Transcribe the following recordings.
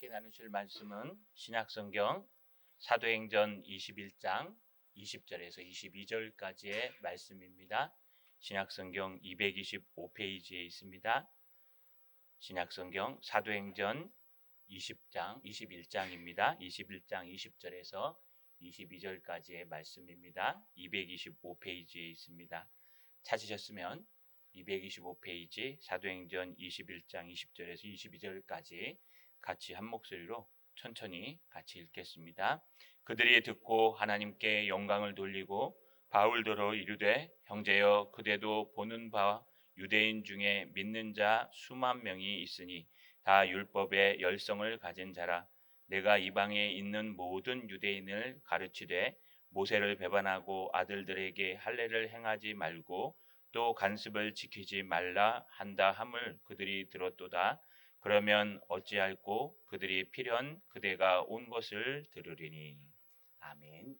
함께 나누실 말씀은 신약성경 사도행전 21장 20절에서 22절까지의 말씀입니다. 신약성경 225페이지에 있습니다. 신약성경 사도행전 21장입니다. 21장 20절에서 22절까지의 말씀입니다. 225페이지에 있습니다. 찾으셨으면 225페이지 사도행전 21장 20절에서 22절까지 같이 한 목소리로 천천히 같이 읽겠습니다. 그들이 듣고 하나님께 영광을 돌리고 바울더러 이르되 형제여 그대도 보는 바 유대인 중에 믿는 자 수만 명이 있으니 다 율법의 열성을 가진 자라. 내가 이방에 있는 모든 유대인을 가르치되 모세를 배반하고 아들들에게 할례를 행하지 말고 또 간습을 지키지 말라 한다 함을 그들이 들었도다. 그러면 어찌할꼬 그들이 필연 그대가 온 것을 들으리니. 아멘.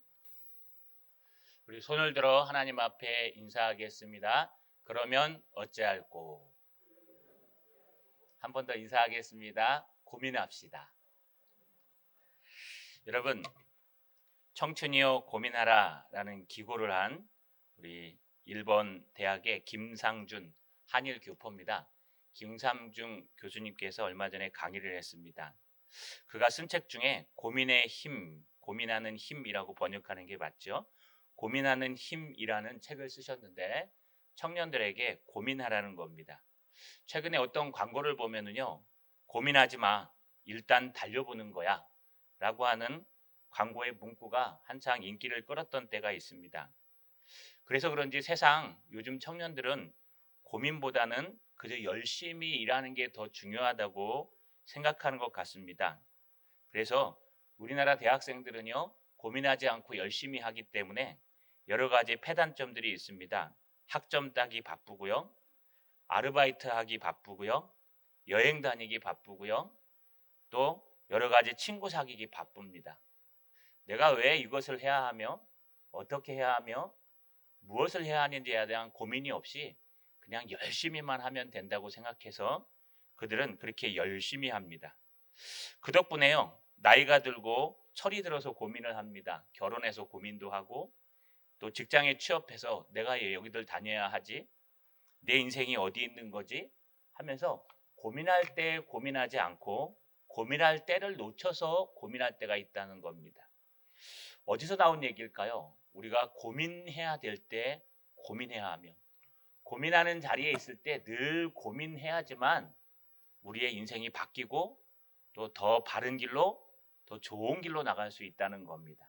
우리 손을 들어 하나님 앞에 인사하겠습니다. 그러면 어찌할꼬. 한 번 더 인사하겠습니다. 고민합시다. 여러분, 청춘이여 고민하라 라는 기고를 한 우리 일본 대학의 김상준 한일 교포입니다. 김상준 교수님께서 얼마 전에 강의를 했습니다. 그가 쓴 책 중에 고민의 힘, 고민하는 힘이라고 번역하는 게 맞죠? 고민하는 힘이라는 책을 쓰셨는데 청년들에게 고민하라는 겁니다. 최근에 어떤 광고를 보면은요, 고민하지 마, 일단 달려보는 거야 라고 하는 광고의 문구가 한창 인기를 끌었던 때가 있습니다. 그래서 그런지 세상 요즘 청년들은 고민보다는 그저 열심히 일하는 게 더 중요하다고 생각하는 것 같습니다. 그래서 우리나라 대학생들은요, 고민하지 않고 열심히 하기 때문에 여러 가지 폐단점들이 있습니다. 학점 따기 바쁘고요, 아르바이트 하기 바쁘고요, 여행 다니기 바쁘고요, 또 여러 가지 친구 사귀기 바쁩니다. 내가 왜 이것을 해야 하며 어떻게 해야 하며 무엇을 해야 하는지에 대한 고민이 없이 그냥 열심히만 하면 된다고 생각해서 그들은 그렇게 열심히 합니다. 그 덕분에요, 나이가 들고 철이 들어서 고민을 합니다. 결혼해서 고민도 하고 또 직장에 취업해서 내가 왜 여기들 다녀야 하지? 내 인생이 어디 있는 거지? 하면서 고민할 때 고민하지 않고 고민할 때를 놓쳐서 고민할 때가 있다는 겁니다. 어디서 나온 얘기일까요? 우리가 고민해야 될 때 고민해야 하며 고민하는 자리에 있을 때 늘 고민해야지만 우리의 인생이 바뀌고 또 더 바른 길로, 더 좋은 길로 나갈 수 있다는 겁니다.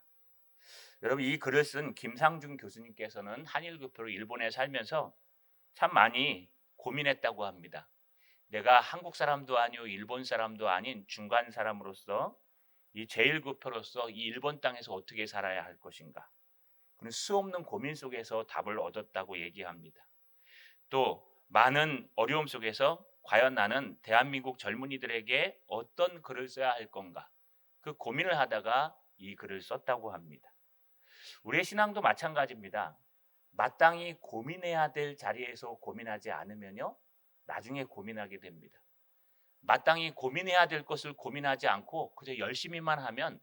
여러분, 이 글을 쓴 김상준 교수님께서는 한일교포로 일본에 살면서 참 많이 고민했다고 합니다. 내가 한국 사람도 아니고 일본 사람도 아닌 중간 사람으로서 이 제1교포로서 이 일본 땅에서 어떻게 살아야 할 것인가, 그런 수없는 고민 속에서 답을 얻었다고 얘기합니다. 또 많은 어려움 속에서 과연 나는 대한민국 젊은이들에게 어떤 글을 써야 할 건가, 그 고민을 하다가 이 글을 썼다고 합니다. 우리의 신앙도 마찬가지입니다. 마땅히 고민해야 될 자리에서 고민하지 않으면요, 나중에 고민하게 됩니다. 마땅히 고민해야 될 것을 고민하지 않고 그저 열심히만 하면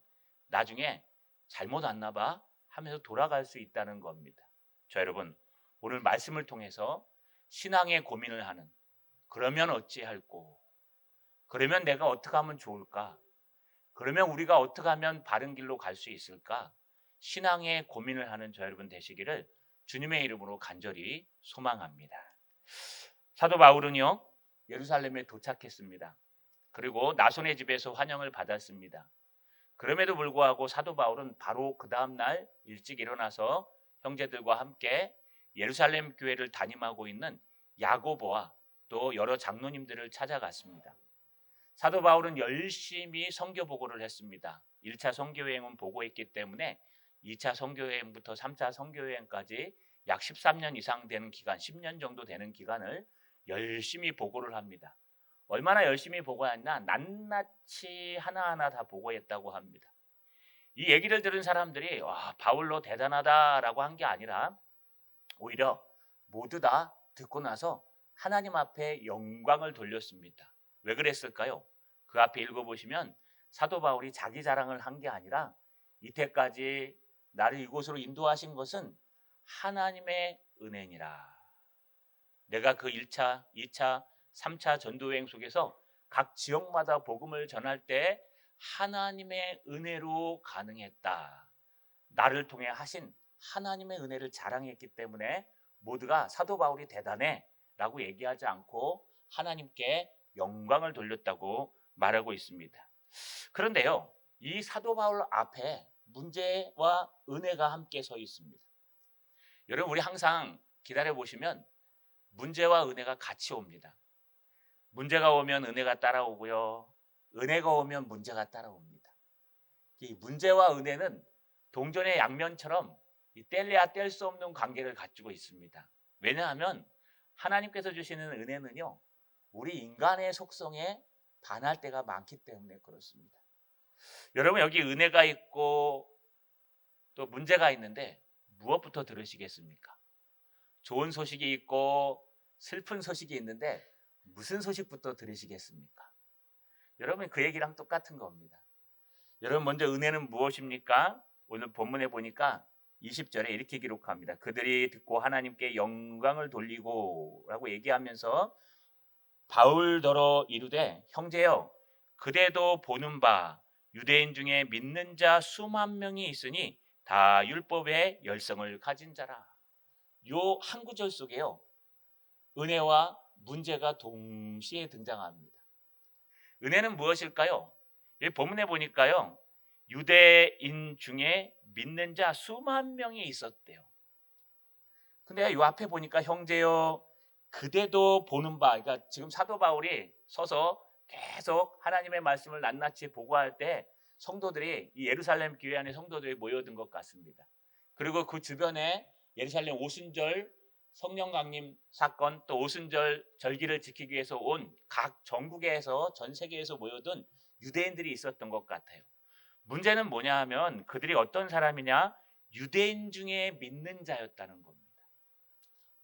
나중에 잘못 왔나 봐 하면서 돌아갈 수 있다는 겁니다. 자, 여러분, 오늘 말씀을 통해서 신앙의 고민을 하는, 그러면 어찌할꼬, 그러면 내가 어떻게 하면 좋을까, 그러면 우리가 어떻게 하면 바른 길로 갈 수 있을까, 신앙의 고민을 하는 저 여러분 되시기를 주님의 이름으로 간절히 소망합니다. 사도 바울은요, 예루살렘에 도착했습니다. 그리고 나손의 집에서 환영을 받았습니다. 그럼에도 불구하고 사도 바울은 바로 그 다음날 일찍 일어나서 형제들과 함께 예루살렘 교회를 담임하고 있는 야고보와 또 여러 장로님들을 찾아갔습니다. 사도 바울은 열심히 선교 보고를 했습니다. 1차 선교여행은 보고했기 때문에 2차 선교여행부터 3차 선교여행까지 약 13년 이상 되는 기간, 10년 정도 되는 기간을 열심히 보고를 합니다. 얼마나 열심히 보고했나, 낱낱이 하나하나 다 보고했다고 합니다. 이 얘기를 들은 사람들이 와, 바울로 대단하다라고 한 게 아니라 오히려 모두 다 듣고 나서 하나님 앞에 영광을 돌렸습니다. 왜 그랬을까요? 그 앞에 읽어보시면 사도 바울이 자기 자랑을 한 게 아니라 이때까지 나를 이곳으로 인도하신 것은 하나님의 은혜니라. 내가 그 1차, 2차, 3차 전도여행 속에서 각 지역마다 복음을 전할 때 하나님의 은혜로 가능했다. 나를 통해 하신 하나님의 은혜를 자랑했기 때문에 모두가 사도 바울이 대단해 라고 얘기하지 않고 하나님께 영광을 돌렸다고 말하고 있습니다. 그런데요, 이 사도 바울 앞에 문제와 은혜가 함께 서 있습니다. 여러분, 우리 항상 기다려 보시면 문제와 은혜가 같이 옵니다. 문제가 오면 은혜가 따라오고요, 은혜가 오면 문제가 따라옵니다. 이 문제와 은혜는 동전의 양면처럼 뗄래야 뗄 수 없는 관계를 가지고 있습니다. 왜냐하면 하나님께서 주시는 은혜는요, 우리 인간의 속성에 반할 때가 많기 때문에 그렇습니다. 여러분, 여기 은혜가 있고 또 문제가 있는데 무엇부터 들으시겠습니까? 좋은 소식이 있고 슬픈 소식이 있는데 무슨 소식부터 들으시겠습니까? 여러분, 그 얘기랑 똑같은 겁니다. 여러분, 먼저 은혜는 무엇입니까? 오늘 본문에 보니까 20절에 이렇게 기록합니다. 그들이 듣고 하나님께 영광을 돌리고 라고 얘기하면서 바울더러 이르되 형제여, 그대도 보는 바 유대인 중에 믿는 자 수만 명이 있으니 다 율법의 열성을 가진 자라. 요 한 구절 속에요, 은혜와 문제가 동시에 등장합니다. 은혜는 무엇일까요? 이 본문에 보니까요, 유대인 중에 믿는 자 수만 명이 있었대요. 근데 이 앞에 보니까 형제여, 그대도 보는 바, 그러니까 지금 사도 바울이 서서 계속 하나님의 말씀을 낱낱이 보고할 때 성도들이, 이 예루살렘 교회 안에 성도들이 모여든 것 같습니다. 그리고 그 주변에 예루살렘 오순절 성령 강림 사건, 또 오순절 절기를 지키기 위해서 온 각 전국에서, 전 세계에서 모여든 유대인들이 있었던 것 같아요. 문제는 뭐냐 하면 그들이 어떤 사람이냐, 유대인 중에 믿는 자였다는 겁니다.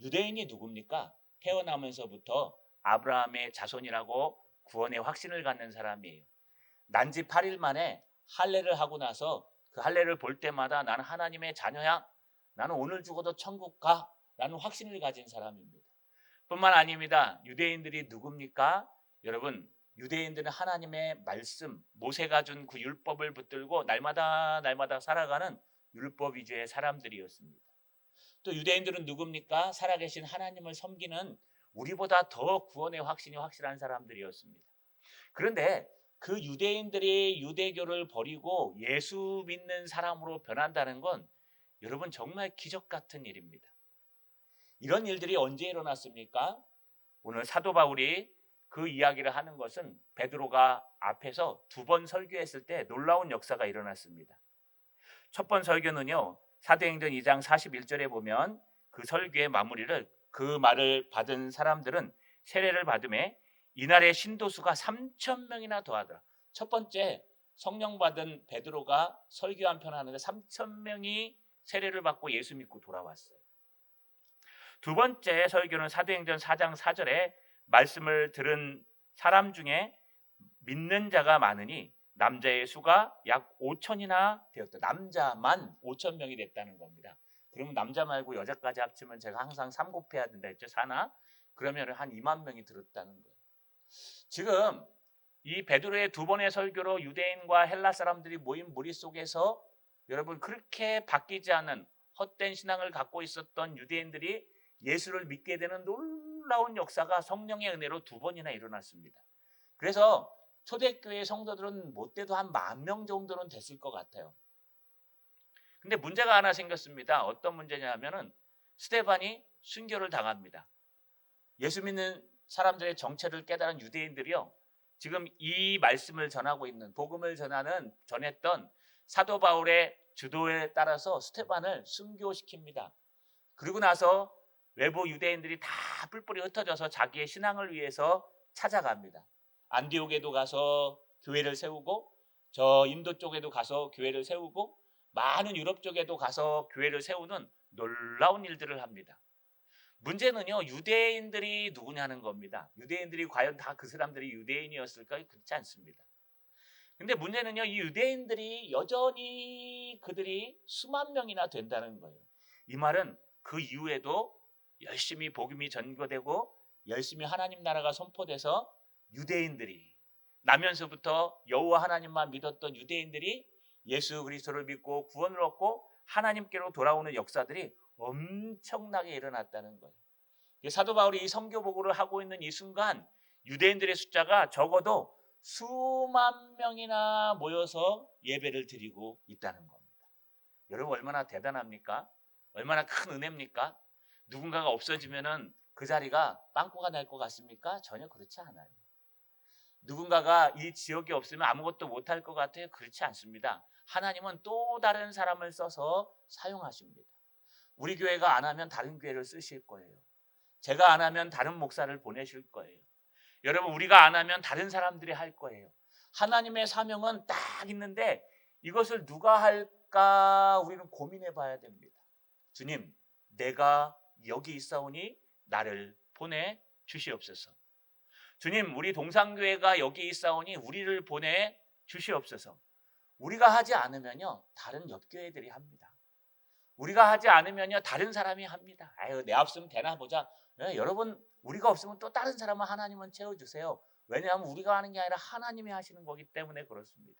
유대인이 누굽니까? 태어나면서부터 아브라함의 자손이라고 구원의 확신을 갖는 사람이에요. 난지 8일 만에 할례를 하고 나서 그 할례를 볼 때마다 나는 하나님의 자녀야, 나는 오늘 죽어도 천국 가, 라는 확신을 가진 사람입니다. 뿐만 아닙니다. 유대인들이 누굽니까? 여러분, 유대인들은 하나님의 말씀, 모세가 준 그 율법을 붙들고 날마다 살아가는 율법 위주의 사람들이었습니다. 또 유대인들은 누굽니까? 살아계신 하나님을 섬기는 우리보다 더 구원의 확신이 확실한 사람들이었습니다. 그런데 그 유대인들이 유대교를 버리고 예수 믿는 사람으로 변한다는 건 여러분, 정말 기적 같은 일입니다. 이런 일들이 언제 일어났습니까? 오늘 사도 바울이 그 이야기를 하는 것은 베드로가 앞에서 2번 설교했을 때 놀라운 역사가 일어났습니다. 첫 번 설교는요, 사도행전 2장 41절에 보면 그 설교의 마무리를, 그 말을 받은 사람들은 세례를 받음에 이날의 신도수가 3,000명이나 더하더라. 첫 번째 성령 받은 베드로가 설교 한 편 하는데 3,000명이 세례를 받고 예수 믿고 돌아왔어요. 두 번째 설교는 사도행전 4장 4절에 말씀을 들은 사람 중에 믿는 자가 많으니 남자의 수가 약 5천이나 되었다. 남자만 5천 명이 됐다는 겁니다. 그러면 남자 말고 여자까지 합치면 제가 항상 3 곱해야 된다 했죠. 4나? 그러면 한 2만 명이 들었다는 거예요. 지금 이 베드로의 2번의 설교로 유대인과 헬라 사람들이 모인 무리 속에서 여러분, 그렇게 바뀌지 않은 헛된 신앙을 갖고 있었던 유대인들이 예수를 믿게 되는 놀라운 역사가 성령의 은혜로 2번이나 일어났습니다. 그래서 초대교회 성도들은 못돼도 한 10,000명 정도는 됐을 것 같아요. 근데 문제가 하나 생겼습니다. 어떤 문제냐면은 스데반이 순교를 당합니다. 예수 믿는 사람들의 정체를 깨달은 유대인들이요, 지금 이 말씀을 전하고 있는, 복음을 전했던 사도 바울의 주도에 따라서 스데반을 순교시킵니다. 그리고 나서 외부 유대인들이 다 뿔뿔이 흩어져서 자기의 신앙을 위해서 찾아갑니다. 안디옥에도 가서 교회를 세우고, 저 인도 쪽에도 가서 교회를 세우고, 많은 유럽 쪽에도 가서 교회를 세우는 놀라운 일들을 합니다. 문제는요, 유대인들이 누구냐는 겁니다. 유대인들이 과연 다 그 사람들이 유대인이었을까요? 그렇지 않습니다. 근데 문제는요, 이 유대인들이 여전히 그들이 수만 명이나 된다는 거예요. 이 말은 그 이후에도 열심히 복음이 전거되고 열심히 하나님 나라가 선포돼서 유대인들이, 나면서부터 여호와 하나님만 믿었던 유대인들이 예수 그리스도를 믿고 구원을 얻고 하나님께로 돌아오는 역사들이 엄청나게 일어났다는 거예요. 사도 바울이 이 선교 보고를 하고 있는 이 순간 유대인들의 숫자가 적어도 수만 명이나 모여서 예배를 드리고 있다는 겁니다. 여러분 얼마나 대단합니까? 얼마나 큰 은혜입니까? 누군가가 없어지면은 그 자리가 빵꾸가 날 것 같습니까? 전혀 그렇지 않아요. 누군가가 이 지역에 없으면 아무것도 못할 것 같아요? 그렇지 않습니다. 하나님은 또 다른 사람을 써서 사용하십니다. 우리 교회가 안 하면 다른 교회를 쓰실 거예요. 제가 안 하면 다른 목사를 보내실 거예요. 여러분 우리가 안 하면 다른 사람들이 할 거예요. 하나님의 사명은 딱 있는데 이것을 누가 할까 우리는 고민해 봐야 됩니다. 주님, 내가 여기 있사오니 나를 보내 주시옵소서. 주님, 우리 동산교회가 여기 있사오니 우리를 보내 주시옵소서. 우리가 하지 않으면요 다른 옆교회들이 합니다. 우리가 하지 않으면요 다른 사람이 합니다. 아유, 내 없으면 되나 보자. 네, 여러분 우리가 없으면 또 다른 사람은 하나님은 채워주세요. 왜냐하면 우리가 하는 게 아니라 하나님이 하시는 거기 때문에 그렇습니다.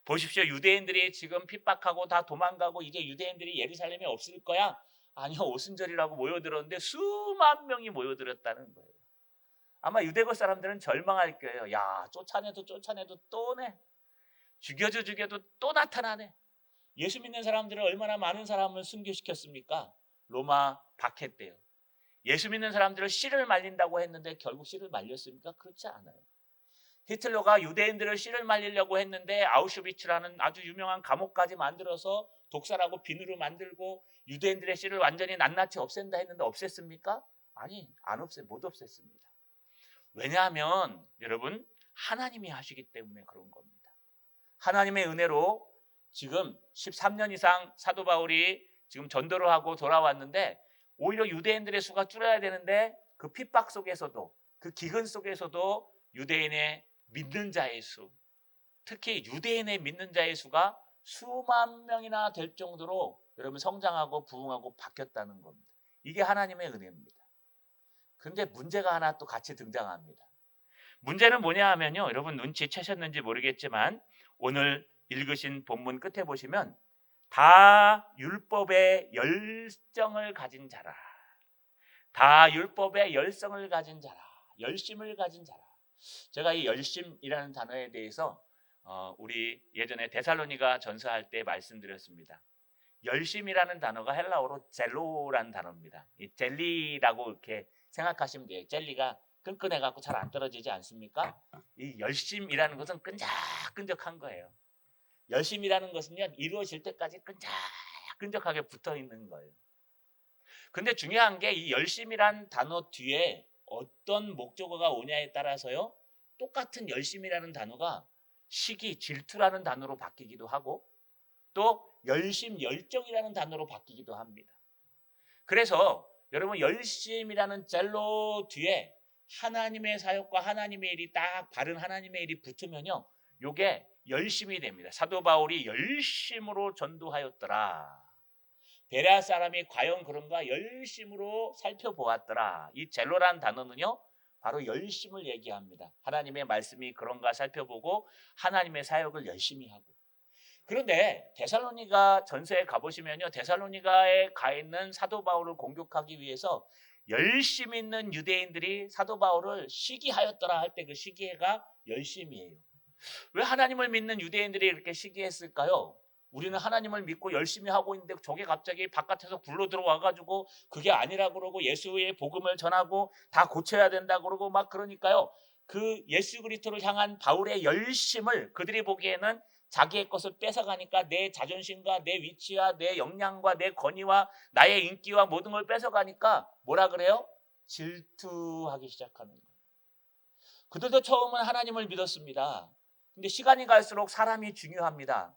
보십시오. 유대인들이 지금 핍박하고 다 도망가고 이제 유대인들이 예루살렘에 없을 거야. 아니요, 오순절이라고 모여들었는데 수만 명이 모여들었다는 거예요. 아마 유대국 사람들은 절망할 거예요. 야, 쫓아내도 또 오네. 죽여도 또 나타나네. 예수 믿는 사람들은 얼마나 많은 사람을 순교시켰습니까? 로마 박해 때요. 예수 믿는 사람들을 씨를 말린다고 했는데 결국 씨를 말렸습니까? 그렇지 않아요. 히틀러가 유대인들을 씨를 말리려고 했는데 아우슈비츠라는 아주 유명한 감옥까지 만들어서 독살하고 비누로 만들고 유대인들의 씨를 완전히 낱낱이 없앤다 했는데 없앴습니까? 아니, 못 없앴습니다. 왜냐하면 여러분 하나님이 하시기 때문에 그런 겁니다. 하나님의 은혜로 지금 13년 이상 사도 바울이 지금 전도를 하고 돌아왔는데 오히려 유대인들의 수가 줄어야 되는데 그 핍박 속에서도 그 기근 속에서도 유대인의 믿는 자의 수, 특히 유대인의 믿는 자의 수가 수만 명이나 될 정도로 여러분 성장하고 부흥하고 바뀌었다는 겁니다. 이게 하나님의 은혜입니다. 그런데 문제가 하나 또 같이 등장합니다. 문제는 뭐냐 하면요, 여러분 눈치채셨는지 모르겠지만 오늘 읽으신 본문 끝에 보시면 다 율법의 열정을 가진 자라, 다 율법의 열성을 가진 자라, 열심을 가진 자라. 제가 이 열심이라는 단어에 대해서 우리 예전에 데살로니가 전서할 때 말씀드렸습니다. 열심이라는 단어가 헬라어로 젤로라는 단어입니다. 이 젤리라고 이렇게 생각하시면 돼요. 젤리가 끈끈해갖고 잘 안 떨어지지 않습니까? 이 열심이라는 것은 끈적끈적한 거예요. 열심이라는 것은요 이루어질 때까지 끈적끈적하게 붙어 있는 거예요. 근데 중요한 게 이 열심이란 단어 뒤에 어떤 목적어가 오냐에 따라서요 똑같은 열심이라는 단어가 시기, 질투라는 단어로 바뀌기도 하고 또 열심, 열정이라는 단어로 바뀌기도 합니다. 그래서 여러분 열심이라는 젤로 뒤에 하나님의 사역과 하나님의 일이 딱 바른 하나님의 일이 붙으면요 요게 열심이 됩니다. 사도 바울이 열심으로 전도하였더라. 베레아 사람이 과연 그런가 열심으로 살펴보았더라. 이 젤로라는 단어는요 바로 열심을 얘기합니다. 하나님의 말씀이 그런가 살펴보고 하나님의 사역을 열심히 하고. 그런데 데살로니가 전서에 가보시면요 데살로니가에 가 있는 사도 바울을 공격하기 위해서 열심 있는 유대인들이 사도 바울을 시기하였더라 할 때 그 시기해가 열심이에요. 왜 하나님을 믿는 유대인들이 이렇게 시기했을까요? 우리는 하나님을 믿고 열심히 하고 있는데 저게 갑자기 바깥에서 굴러 들어와가지고 그게 아니라 그러고 예수의 복음을 전하고 다 고쳐야 된다 그러고 막 그러니까요. 그 예수 그리스도를 향한 바울의 열심을 그들이 보기에는 자기의 것을 뺏어가니까 내 자존심과 내 위치와 내 역량과 내 권위와 나의 인기와 모든 걸 뺏어가니까 뭐라 그래요? 질투하기 시작하는 거예요. 그들도 처음은 하나님을 믿었습니다. 근데 시간이 갈수록 사람이 중요합니다.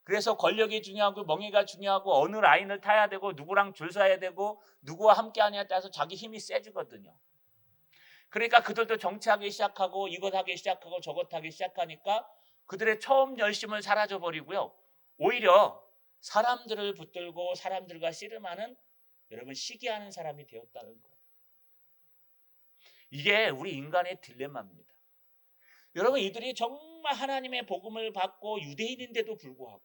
그래서 권력이 중요하고 명예가 중요하고 어느 라인을 타야 되고 누구랑 줄 서야 되고 누구와 함께 하냐에 따라서 자기 힘이 세지거든요. 그러니까 그들도 정치하기 시작하고 이것 하기 시작하고 저것 하기 시작하니까 그들의 처음 열심을 사라져 버리고요. 오히려 사람들을 붙들고 사람들과 씨름하는, 여러분, 시기하는 사람이 되었다는 거예요. 이게 우리 인간의 딜레마입니다. 여러분, 이들이 정말 하나님의 복음을 받고 유대인인데도 불구하고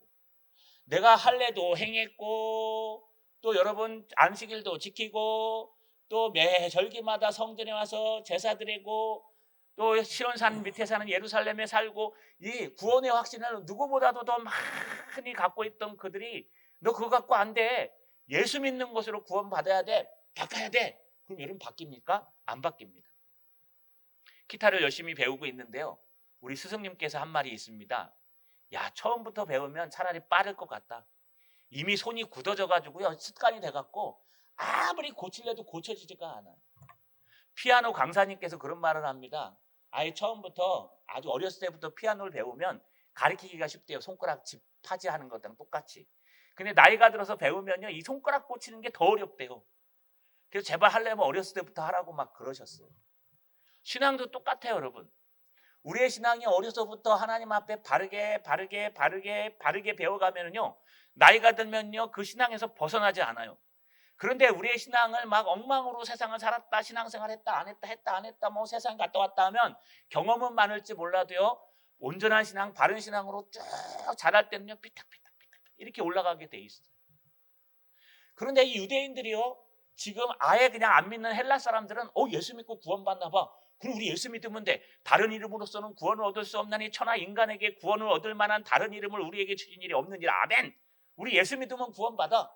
내가 할례도 행했고 또 여러분 안식일도 지키고 또 매 절기마다 성전에 와서 제사 드리고 또 시온산 밑에 사는 예루살렘에 살고 이 구원의 확신을 누구보다도 더 많이 갖고 있던 그들이 너 그거 갖고 안 돼. 예수 믿는 것으로 구원받아야 돼. 바꿔야 돼. 그럼 여러분 바뀝니까? 안 바뀝니다. 기타를 열심히 배우고 있는데요. 우리 스승님께서 한 말이 있습니다. 야, 처음부터 배우면 차라리 빠를 것 같다. 이미 손이 굳어져 가지고요. 습관이 돼 갖고 아무리 고치려도 고쳐지지가 않아요. 피아노 강사님께서 그런 말을 합니다. 아예 처음부터 아주 어렸을 때부터 피아노를 배우면 가르치기가 쉽대요. 손가락 집 타지하는 것랑 똑같이. 근데 나이가 들어서 배우면요. 이 손가락 고치는 게 더 어렵대요. 그래서 제발 하려면 어렸을 때부터 하라고 막 그러셨어요. 신앙도 똑같아요, 여러분. 우리의 신앙이 어려서부터 하나님 앞에 바르게 배워가면요. 나이가 들면요. 그 신앙에서 벗어나지 않아요. 그런데 우리의 신앙을 막 엉망으로 세상을 살았다, 신앙생활 했다, 안 했다, 뭐 세상 갔다 왔다 하면 경험은 많을지 몰라도요. 온전한 신앙, 바른 신앙으로 쭉 자랄 때는요. 삐딱삐딱 이렇게 올라가게 돼 있어요. 그런데 이 유대인들이요. 지금 아예 그냥 안 믿는 헬라 사람들은 예수 믿고 구원받나 봐. 그럼 우리 예수 믿으면 돼. 다른 이름으로서는 구원을 얻을 수 없나니 천하 인간에게 구원을 얻을 만한 다른 이름을 우리에게 주신 일이 없느니라. 아멘. 우리 예수 믿으면 구원받아.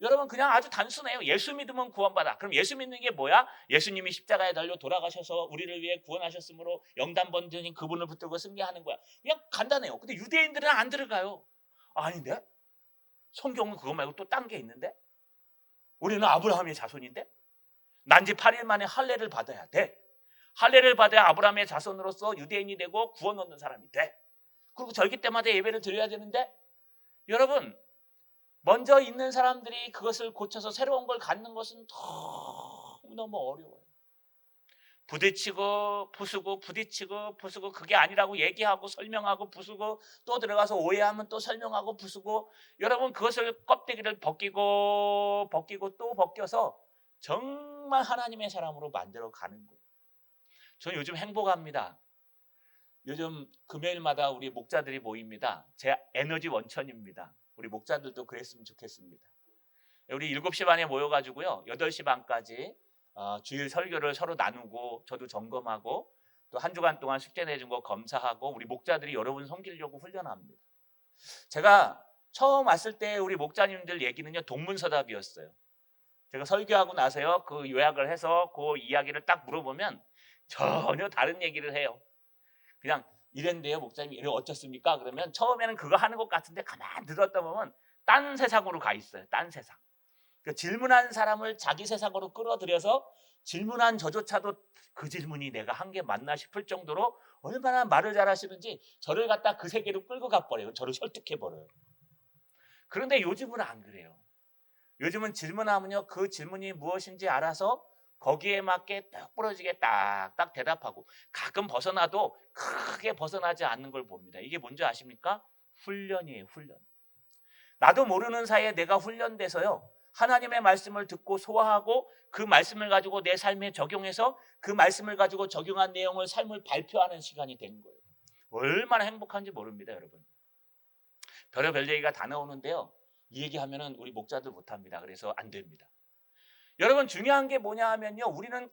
여러분 그냥 아주 단순해요. 예수 믿으면 구원받아. 그럼 예수 믿는 게 뭐야? 예수님이 십자가에 달려 돌아가셔서 우리를 위해 구원하셨으므로 영단 번전인 그분을 붙들고 승리하는 거야. 그냥 간단해요. 근데 유대인들은 안 들어가요. 아닌데? 성경은 그거 말고 또 딴 게 있는데? 우리는 아브라함의 자손인데? 난지 8일 만에 할례를 받아야 돼. 할례를 받아야 아브라함의 자손으로서 유대인이 되고 구원 얻는 사람이 돼. 그리고 절기 때마다 예배를 드려야 되는데 여러분 먼저 있는 사람들이 그것을 고쳐서 새로운 걸 갖는 것은 너무 어려워요. 부딪히고 부수고 부딪히고 부수고 그게 아니라고 얘기하고 설명하고 부수고 또 들어가서 오해하면 또 설명하고 부수고 여러분 그것을 껍데기를 벗기고 또 벗겨서 정말 하나님의 사람으로 만들어가는 거예요. 저는 요즘 행복합니다. 요즘 금요일마다 우리 목자들이 모입니다. 제 에너지 원천입니다. 우리 목자들도 그랬으면 좋겠습니다. 우리 7시 반에 모여가지고요. 8시 반까지 주일 설교를 서로 나누고 저도 점검하고 또 한 주간 동안 숙제 내준 거 검사하고 우리 목자들이 여러분 섬기려고 훈련합니다. 제가 처음 왔을 때 우리 목자님들 얘기는요. 동문서답이었어요. 제가 설교하고 나서요. 그 요약을 해서 그 이야기를 딱 물어보면 전혀 다른 얘기를 해요. 그냥 이랬는데요. 목사님 이래 어쩌습니까? 그러면 처음에는 그거 하는 것 같은데 가만 들었다 보면 딴 세상으로 가 있어요. 딴 세상. 그 질문한 사람을 자기 세상으로 끌어들여서 질문한 저조차도 그 질문이 내가 한 게 맞나 싶을 정도로 얼마나 말을 잘하시는지 저를 갖다 그 세계로 끌고 가버려요. 저를 설득해버려요. 그런데 요즘은 안 그래요. 요즘은 질문하면요. 그 질문이 무엇인지 알아서 거기에 맞게 딱 부러지게 딱딱 대답하고 가끔 벗어나도 크게 벗어나지 않는 걸 봅니다. 이게 뭔지 아십니까? 훈련이에요. 훈련. 나도 모르는 사이에 내가 훈련돼서요. 하나님의 말씀을 듣고 소화하고 그 말씀을 가지고 내 삶에 적용해서 그 말씀을 가지고 적용한 내용을 삶을 발표하는 시간이 된 거예요. 얼마나 행복한지 모릅니다. 여러분. 별의별 얘기가 다 나오는데요. 이 얘기하면은 우리 목자들 못합니다. 그래서 안 됩니다. 여러분 중요한 게 뭐냐 하면요. 우리는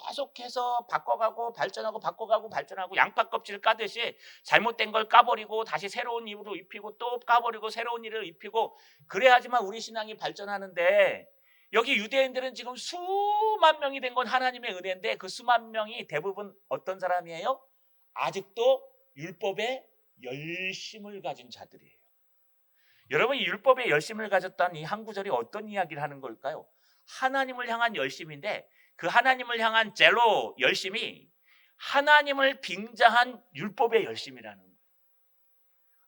계속해서 바꿔가고 발전하고 바꿔가고 발전하고 양파 껍질을 까듯이 잘못된 걸 까버리고 다시 새로운 이유로 입히고 또 까버리고 새로운 일을 입히고 그래야지만 우리 신앙이 발전하는데 여기 유대인들은 지금 수만 명이 된 건 하나님의 은혜인데 그 수만 명이 대부분 어떤 사람이에요? 아직도 율법에 열심을 가진 자들이에요. 여러분 이 율법에 열심을 가졌다는 이 한 구절이 어떤 이야기를 하는 걸까요? 하나님을 향한 열심인데 그 하나님을 향한 젤로 열심이 하나님을 빙자한 율법의 열심이라는 거예요.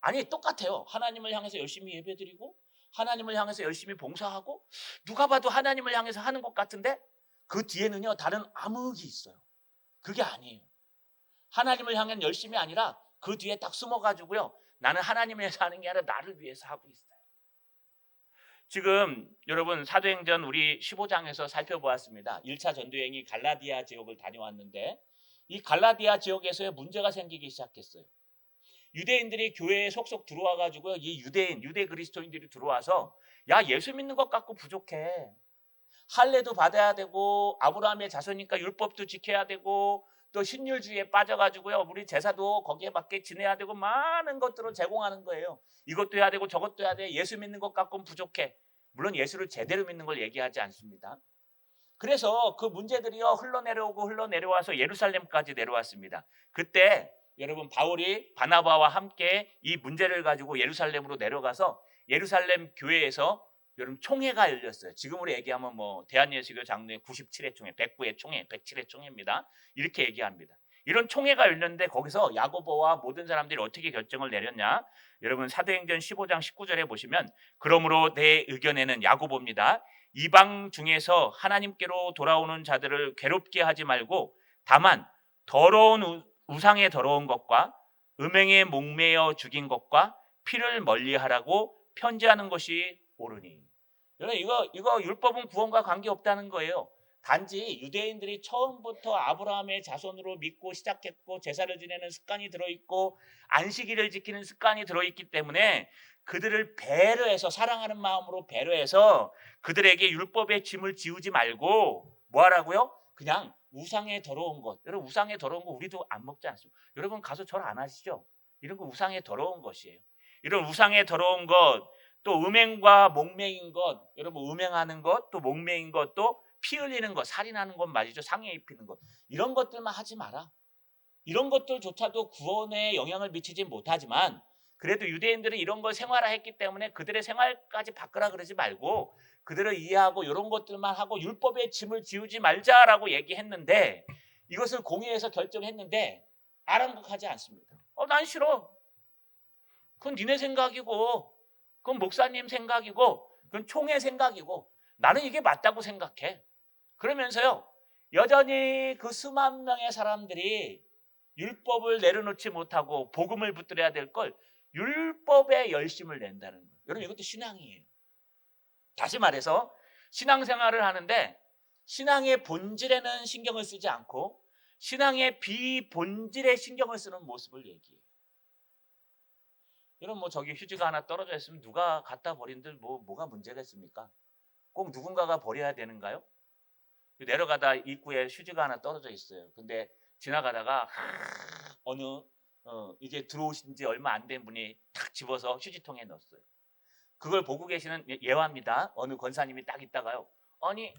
아니 똑같아요. 하나님을 향해서 열심히 예배드리고 하나님을 향해서 열심히 봉사하고 누가 봐도 하나님을 향해서 하는 것 같은데 그 뒤에는요 다른 암흑이 있어요. 그게 아니에요. 하나님을 향한 열심이 아니라 그 뒤에 딱 숨어가지고요. 나는 하나님을 위해서 하는 게 아니라 나를 위해서 하고 있어요. 지금 여러분 사도행전 우리 15장에서 살펴보았습니다. 1차 전도여행이 갈라디아 지역을 다녀왔는데 이 갈라디아 지역에서의 문제가 생기기 시작했어요. 유대인들이 교회에 속속 들어와 가지고요. 이 유대 그리스도인들이 들어와서 야, 예수 믿는 것 갖고 부족해. 할례도 받아야 되고 아브라함의 자손이니까 율법도 지켜야 되고 또 신율주의에 빠져가지고요. 우리 제사도 거기에 맞게 지내야 되고 많은 것들을 제공하는 거예요. 이것도 해야 되고 저것도 해야 돼. 예수 믿는 것 갖고는 부족해. 물론 예수를 제대로 믿는 걸 얘기하지 않습니다. 그래서 그 문제들이요 흘러내려와서 예루살렘까지 내려왔습니다. 그때 여러분 바울이 바나바와 함께 이 문제를 가지고 예루살렘으로 내려가서 예루살렘 교회에서 여러분 총회가 열렸어요. 지금으로 얘기하면 뭐 대한예수교 장로회 97회 총회, 109회 총회, 107회 총회입니다. 이렇게 얘기합니다. 이런 총회가 열렸는데 거기서 야고보와 모든 사람들이 어떻게 결정을 내렸냐? 여러분 사도행전 15장 19절에 보시면 그러므로 내 의견에는 야고보입니다. 이방 중에서 하나님께로 돌아오는 자들을 괴롭게 하지 말고 다만 더러운 우상에 더러운 것과 음행에 목매어 죽인 것과 피를 멀리하라고 편지하는 것이 옳으니. 여러분 이거 율법은 구원과 관계없다는 거예요. 단지 유대인들이 처음부터 아브라함의 자손으로 믿고 시작했고 제사를 지내는 습관이 들어있고 안식일을 지키는 습관이 들어있기 때문에 그들을 배려해서 사랑하는 마음으로 배려해서 그들에게 율법의 짐을 지우지 말고 뭐 하라고요? 그냥 우상에 더러운 것. 여러분 우상에 더러운 거 우리도 안 먹지 않습니까? 여러분 가서 절 안 하시죠? 이런 거 우상에 더러운 것이에요. 이런 우상에 더러운 것, 또 음행과 목매인 것, 여러분 음행하는 것, 또 목매인 것, 또 피 흘리는 것, 살인하는 것 말이죠. 상해 입히는 것. 이런 것들만 하지 마라. 이런 것들조차도 구원에 영향을 미치지 못하지만 그래도 유대인들은 이런 걸 생활화했기 때문에 그들의 생활까지 바꾸라 그러지 말고 그들을 이해하고 이런 것들만 하고 율법의 짐을 지우지 말자라고 얘기했는데 이것을 공회에서 결정했는데 아랑곳하지 않습니다. 난 싫어. 그건 니네 생각이고 그건 목사님 생각이고 그건 총회 생각이고 나는 이게 맞다고 생각해. 그러면서요 여전히 그 수만 명의 사람들이 율법을 내려놓지 못하고 복음을 붙들어야 될 걸 율법에 열심을 낸다는 거예요. 여러분 이것도 신앙이에요. 다시 말해서 신앙생활을 하는데 신앙의 본질에는 신경을 쓰지 않고 신앙의 비본질에 신경을 쓰는 모습을 얘기해요. 여러분 뭐 저기 휴지가 하나 떨어져 있으면 누가 갖다 버린들 뭐가 문제가 있습니까? 꼭 누군가가 버려야 되는가요? 내려가다 입구에 휴지가 하나 떨어져 있어요. 근데 지나가다가 어느 이제 들어오신 지 얼마 안 된 분이 탁 집어서 휴지통에 넣었어요. 그걸 보고 계시는 예화입니다. 어느 권사님이 딱 있다가요. 아니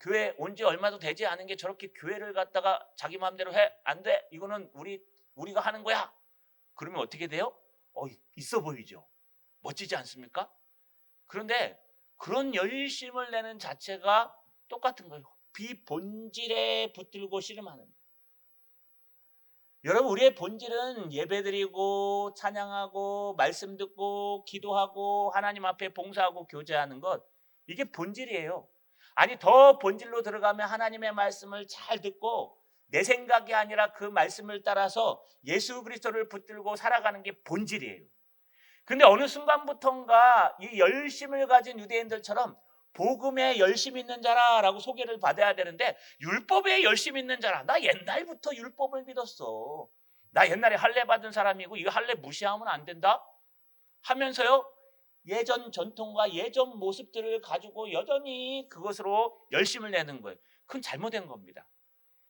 교회 온 지 얼마도 되지 않은 게 저렇게 교회를 갖다가 자기 마음대로 해? 안 돼. 이거는 우리가 하는 거야. 그러면 어떻게 돼요? 있어 보이죠. 멋지지 않습니까? 그런데 그런 열심을 내는 자체가 똑같은 거예요. 비본질에 붙들고 씨름하는. 여러분 우리의 본질은 예배드리고 찬양하고 말씀 듣고 기도하고 하나님 앞에 봉사하고 교제하는 것, 이게 본질이에요. 아니 더 본질로 들어가면 하나님의 말씀을 잘 듣고 내 생각이 아니라 그 말씀을 따라서 예수 그리스도를 붙들고 살아가는 게 본질이에요. 근데 어느 순간부터인가 이 열심을 가진 유대인들처럼 복음에 열심 있는 자라라고 소개를 받아야 되는데 율법에 열심 있는 자라. 나 옛날부터 율법을 믿었어. 나 옛날에 할례 받은 사람이고 이거 할례 무시하면 안 된다 하면서요. 예전 전통과 예전 모습들을 가지고 여전히 그것으로 열심을 내는 거예요. 그건 잘못된 겁니다.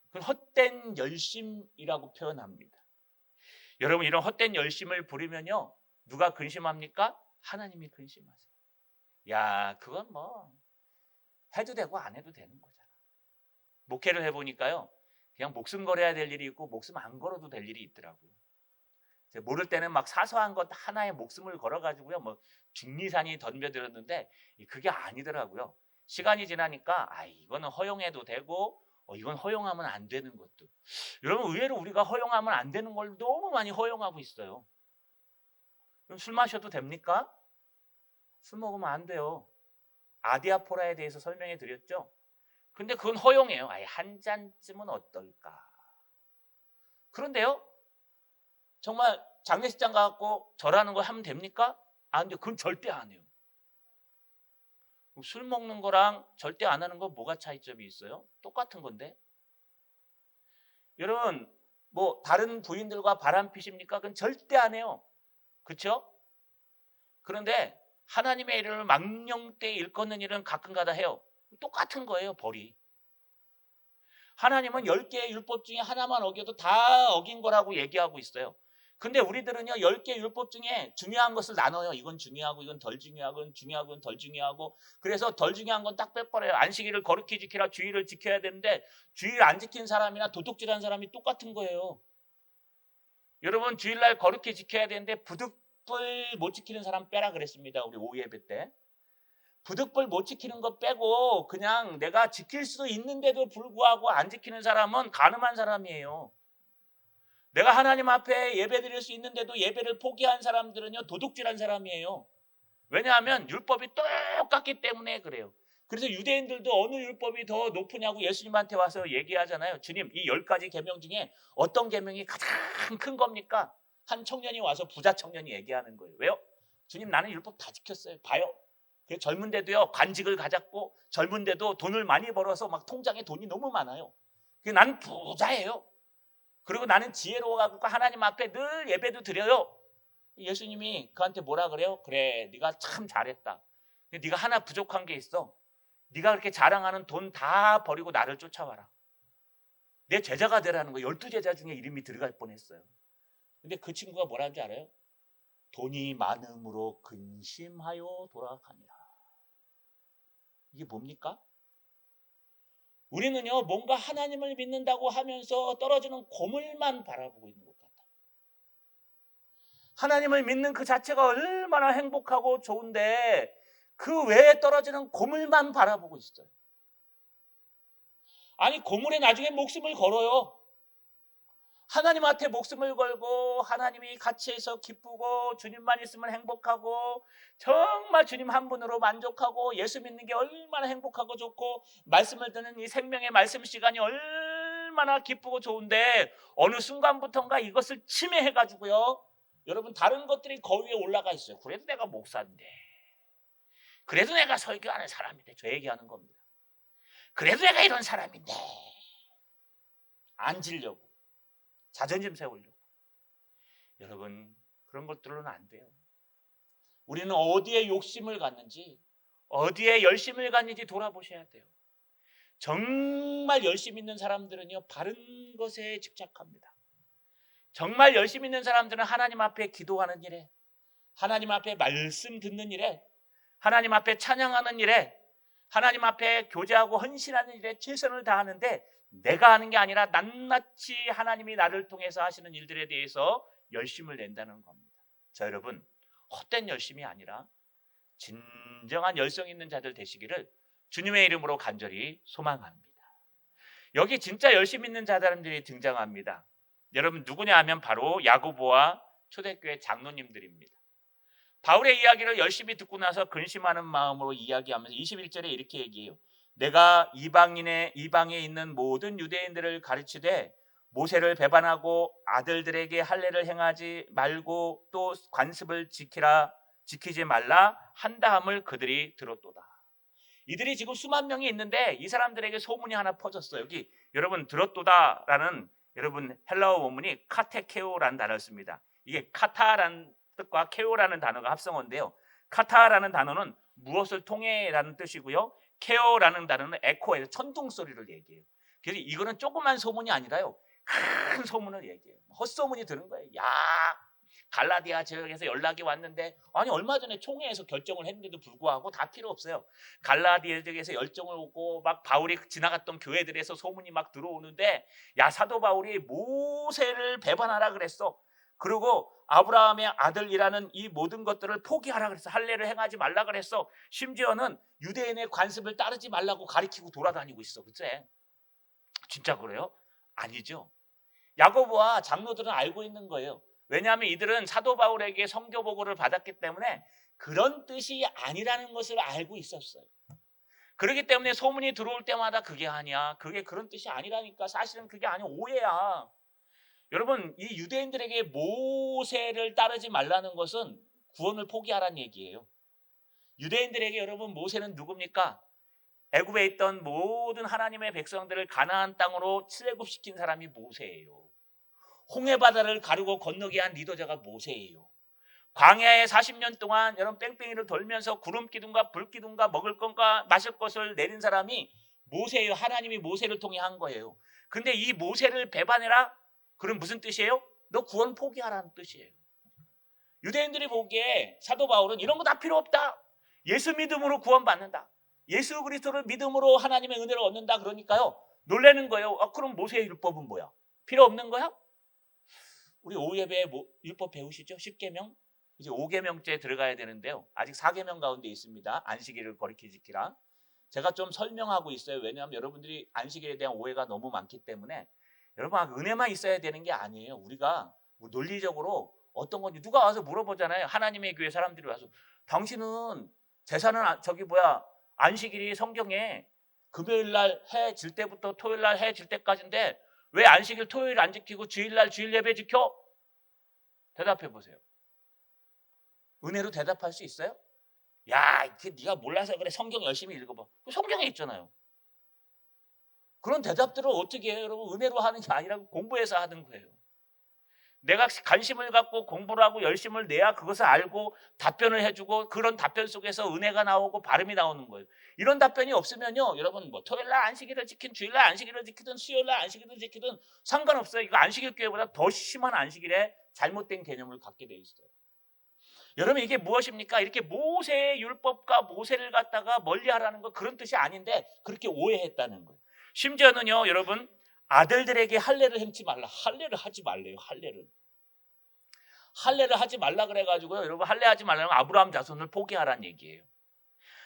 그건 헛된 열심이라고 표현합니다. 여러분 이런 헛된 열심을 부리면요. 누가 근심합니까? 하나님이 근심하세요. 야, 그건 뭐 해도 되고 안 해도 되는 거잖아. 목회를 해보니까요. 그냥 목숨 걸어야 될 일이 있고 목숨 안 걸어도 될 일이 있더라고요. 모를 때는 막 사소한 것 하나에 목숨을 걸어가지고요. 뭐 중리산이 덤벼들었는데 그게 아니더라고요. 시간이 지나니까 이거는 허용해도 되고 이건 허용하면 안 되는 것도. 여러분 의외로 우리가 허용하면 안 되는 걸 너무 많이 허용하고 있어요. 그럼 술 마셔도 됩니까? 술 먹으면 안 돼요. 아디아포라에 대해서 설명해 드렸죠. 근데 그건 허용해요. 한 잔쯤은 어떨까? 그런데요. 정말 장례식장 가갖고 절하는 거 하면 됩니까? 안 돼요. 그건 절대 안 해요. 술 먹는 거랑 절대 안 하는 거 뭐가 차이점이 있어요? 똑같은 건데. 여러분 뭐 다른 부인들과 바람 피십니까? 그건 절대 안 해요. 그렇죠? 그런데 하나님의 이름을 망령되이 일컫는 일은 가끔가다 해요. 똑같은 거예요. 벌이. 하나님은 10개의 율법 중에 하나만 어겨도 다 어긴 거라고 얘기하고 있어요. 근데 우리들은요 10개 율법 중에 중요한 것을 나눠요. 이건 중요하고 이건 덜 중요하고 이건 중요하고 이건 덜 중요하고, 그래서 덜 중요한 건 딱 빼버려요. 안식일을 거룩히 지키라, 주일을 지켜야 되는데 주일 안 지킨 사람이나 도둑질한 사람이 똑같은 거예요. 여러분 주일날 거룩히 지켜야 되는데 부득불 못 지키는 사람 빼라 그랬습니다. 우리 오후 예배 때. 부득불 못 지키는 거 빼고 그냥 내가 지킬 수 있는데도 불구하고 안 지키는 사람은 간음한 사람이에요. 내가 하나님 앞에 예배 드릴 수 있는데도 예배를 포기한 사람들은요 도둑질한 사람이에요. 왜냐하면 율법이 똑같기 때문에 그래요. 그래서 유대인들도 어느 율법이 더 높으냐고 예수님한테 와서 얘기하잖아요. 주님, 이 10가지 계명 중에 어떤 계명이 가장 큰 겁니까? 한 청년이 와서 부자 청년이 얘기하는 거예요. 왜요? 주님, 나는 율법 다 지켰어요. 봐요. 젊은데도요 관직을 가졌고 젊은데도 돈을 많이 벌어서 막 통장에 돈이 너무 많아요. 나는 부자예요. 그리고 나는 지혜로워가지고 하나님 앞에 늘 예배도 드려요. 예수님이 그한테 뭐라 그래요? 그래, 네가 참 잘했다. 근데 네가 하나 부족한 게 있어. 네가 그렇게 자랑하는 돈 다 버리고 나를 쫓아와라. 내 제자가 되라는 거. 12제자 중에 이름이 들어갈 뻔했어요. 근데 그 친구가 뭐라는 줄 알아요? 돈이 많음으로 근심하여 돌아가니라. 이게 뭡니까? 우리는요 뭔가 하나님을 믿는다고 하면서 떨어지는 고물만 바라보고 있는 것 같아요. 하나님을 믿는 그 자체가 얼마나 행복하고 좋은데 그 외에 떨어지는 고물만 바라보고 있어요. 아니 고물에 나중에 목숨을 걸어요. 하나님한테 목숨을 걸고 하나님이 같이 해서 기쁘고 주님만 있으면 행복하고 정말 주님 한 분으로 만족하고 예수 믿는 게 얼마나 행복하고 좋고 말씀을 듣는 이 생명의 말씀 시간이 얼마나 기쁘고 좋은데 어느 순간부터인가 이것을 침해해가지고요 여러분 다른 것들이 거위에 올라가 있어요. 그래도 내가 목사인데, 그래도 내가 설교하는 사람인데, 저 얘기하는 겁니다. 그래도 내가 이런 사람인데 앉으려고 자존심 세우려고. 여러분 그런 것들로는 안 돼요. 우리는 어디에 욕심을 갖는지 어디에 열심을 갖는지 돌아보셔야 돼요. 정말 열심 있는 사람들은요 바른 것에 집착합니다. 정말 열심 있는 사람들은 하나님 앞에 기도하는 일에, 하나님 앞에 말씀 듣는 일에, 하나님 앞에 찬양하는 일에, 하나님 앞에 교제하고 헌신하는 일에 최선을 다하는데 내가 하는 게 아니라 낱낱이 하나님이 나를 통해서 하시는 일들에 대해서 열심을 낸다는 겁니다. 자, 여러분 헛된 열심이 아니라 진정한 열성 있는 자들 되시기를 주님의 이름으로 간절히 소망합니다. 여기 진짜 열심 있는 자들이 등장합니다. 여러분 누구냐 하면 바로 야고보와 초대교회 장로님들입니다. 바울의 이야기를 열심히 듣고 나서 근심하는 마음으로 이야기하면서 21절에 이렇게 얘기해요. 내가 이방에 있는 모든 유대인들을 가르치되 모세를 배반하고 아들들에게 할례를 행하지 말고 또 관습을 지키지 말라 한다함을 그들이 들었도다. 이들이 지금 수만 명이 있는데 이 사람들에게 소문이 하나 퍼졌어요. 여기 여러분 들었도다라는 여러분 헬라어 원문이 카테케오라는 단어를 씁니다. 이게 카타라는 뜻과 케오라는 단어가 합성어인데요. 카타라는 단어는 무엇을 통해라는 뜻이고요. 케오라는 단어는 에코에서 천둥 소리를 얘기해요. 그래서 이거는 조그만 소문이 아니라요. 큰 소문을 얘기해요. 헛소문이 드는 거예요. 야, 갈라디아 지역에서 연락이 왔는데, 아니 얼마 전에 총회에서 결정을 했는데도 불구하고 다 필요 없어요. 갈라디아 지역에서 열정을 오고 막 바울이 지나갔던 교회들에서 소문이 막 들어오는데, 야, 사도 바울이 모세를 배반하라 그랬어. 그리고 아브라함의 아들이라는 이 모든 것들을 포기하라 그랬어. 할례를 행하지 말라 그랬어. 심지어는 유대인의 관습을 따르지 말라고 가리키고 돌아다니고 있어. 그치? 진짜 그래요? 아니죠. 야고보와 장로들은 알고 있는 거예요. 왜냐하면 이들은 사도 바울에게 성교 보고를 받았기 때문에 그런 뜻이 아니라는 것을 알고 있었어요. 그렇기 때문에 소문이 들어올 때마다 그게 아니야, 그게 그런 뜻이 아니라니까, 사실은 그게 아니야, 오해야. 여러분, 이 유대인들에게 모세를 따르지 말라는 것은 구원을 포기하라는 얘기예요. 유대인들에게 여러분 모세는 누굽니까? 애굽에 있던 모든 하나님의 백성들을 가나안 땅으로 출애굽시킨 사람이 모세예요. 홍해 바다를 가르고 건너게 한 리더자가 모세예요. 광야에 40년 동안 여러분 뺑뺑이를 돌면서 구름 기둥과 불 기둥과 먹을 것과 마실 것을 내린 사람이 모세예요. 하나님이 모세를 통해 한 거예요. 근데 이 모세를 배반해라? 그럼 무슨 뜻이에요? 너 구원 포기하라는 뜻이에요. 유대인들이 보기에 사도 바울은 이런 거 다 필요 없다. 예수 믿음으로 구원받는다. 예수 그리스도를 믿음으로 하나님의 은혜를 얻는다. 그러니까요. 놀라는 거예요. 그럼 모세의 율법은 뭐야? 필요 없는 거야? 우리 오후 예배에 율법 배우시죠? 10계명. 이제 5계명째 들어가야 되는데요. 아직 4계명 가운데 있습니다. 안식일을 거룩히 지키라. 제가 좀 설명하고 있어요. 왜냐하면 여러분들이 안식일에 대한 오해가 너무 많기 때문에 여러분 은혜만 있어야 되는 게 아니에요. 우리가 논리적으로 어떤 건지 누가 와서 물어보잖아요. 하나님의 교회 사람들이 와서 당신은 제사는 안식일이 성경에 금요일 날 해 질 때부터 토요일 날 해 질 때까지인데 왜 안식일 토요일 안 지키고 주일 날 주일 예배 지켜? 대답해 보세요. 은혜로 대답할 수 있어요? 야, 이게 네가 몰라서 그래. 성경 열심히 읽어봐. 성경에 있잖아요. 그런 대답들을 어떻게 해요? 여러분 은혜로 하는 게 아니라 공부해서 하는 거예요. 내가 관심을 갖고 공부를 하고 열심을 내야 그것을 알고 답변을 해주고 그런 답변 속에서 은혜가 나오고 발음이 나오는 거예요. 이런 답변이 없으면요. 여러분 토요일날 안식일을 지킨 주일날 안식일을 지키든 수요일날 안식일을 지키든 상관없어요. 이거 안식일 교회보다 더 심한 안식일에 잘못된 개념을 갖게 돼 있어요. 여러분 이게 무엇입니까? 이렇게 모세의 율법과 모세를 갖다가 멀리하라는 거 그런 뜻이 아닌데 그렇게 오해했다는 거예요. 심지어는요. 여러분 아들들에게 할례를 행치 말라. 할례를 하지 말래요. 할례를 하지 말라 그래가지고요. 여러분 할례하지 말라는 아브라함 자손을 포기하라는 얘기예요.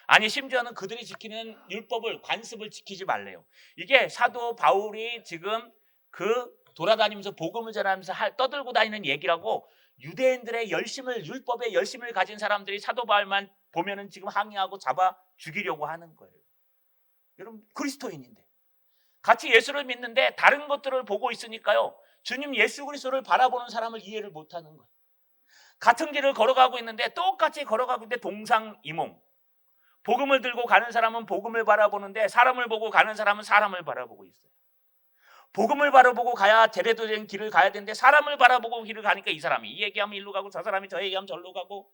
아니 심지어는 그들이 지키는 율법을 관습을 지키지 말래요. 이게 사도 바울이 지금 돌아다니면서 복음을 전하면서 떠들고 다니는 얘기라고 유대인들의 율법의 열심을 가진 사람들이 사도 바울만 보면은 지금 항의하고 잡아 죽이려고 하는 거예요. 여러분 그리스도인인데 같이 예수를 믿는데 다른 것들을 보고 있으니까요. 주님 예수 그리스도를 바라보는 사람을 이해를 못하는 거예요. 같은 길을 걸어가고 있는데 똑같이 걸어가고 있는데 동상이몽. 복음을 들고 가는 사람은 복음을 바라보는데 사람을 보고 가는 사람은 사람을 바라보고 있어요. 복음을 바라보고 가야 제대로 된 길을 가야 되는데 사람을 바라보고 길을 가니까 이 사람이 이 얘기하면 일로 가고 저 사람이 저 얘기하면 저로 가고.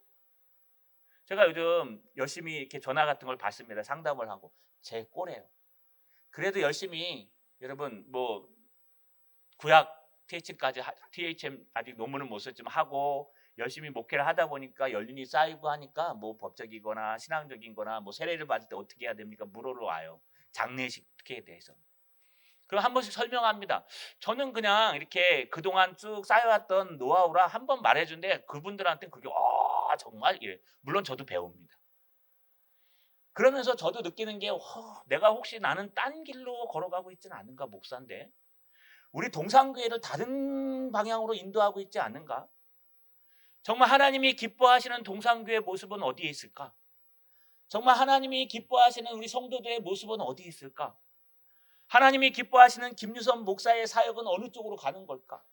제가 요즘 열심히 이렇게 전화 같은 걸 받습니다. 상담을 하고 제 꼴이에요. 그래도 열심히 여러분 구약 THM 아직 논문을 못 썼지만 하고 열심히 목회를 하다 보니까 연륜이 쌓이고 하니까 법적이거나 신앙적인거나 세례를 받을 때 어떻게 해야 됩니까? 물어러 와요. 장례식에 대해서. 그럼 한 번씩 설명합니다. 저는 그냥 이렇게 그동안 쭉 쌓여왔던 노하우라 한 번 말해준데 그분들한테는 그게 정말 물론 저도 배웁니다. 그러면서 저도 느끼는 게 내가 혹시 나는 딴 길로 걸어가고 있지는 않은가 목사인데 우리 동산교회를 다른 방향으로 인도하고 있지 않은가? 정말 하나님이 기뻐하시는 동산교회 모습은 어디에 있을까? 정말 하나님이 기뻐하시는 우리 성도들의 모습은 어디에 있을까? 하나님이 기뻐하시는 김유선 목사의 사역은 어느 쪽으로 가는 걸까?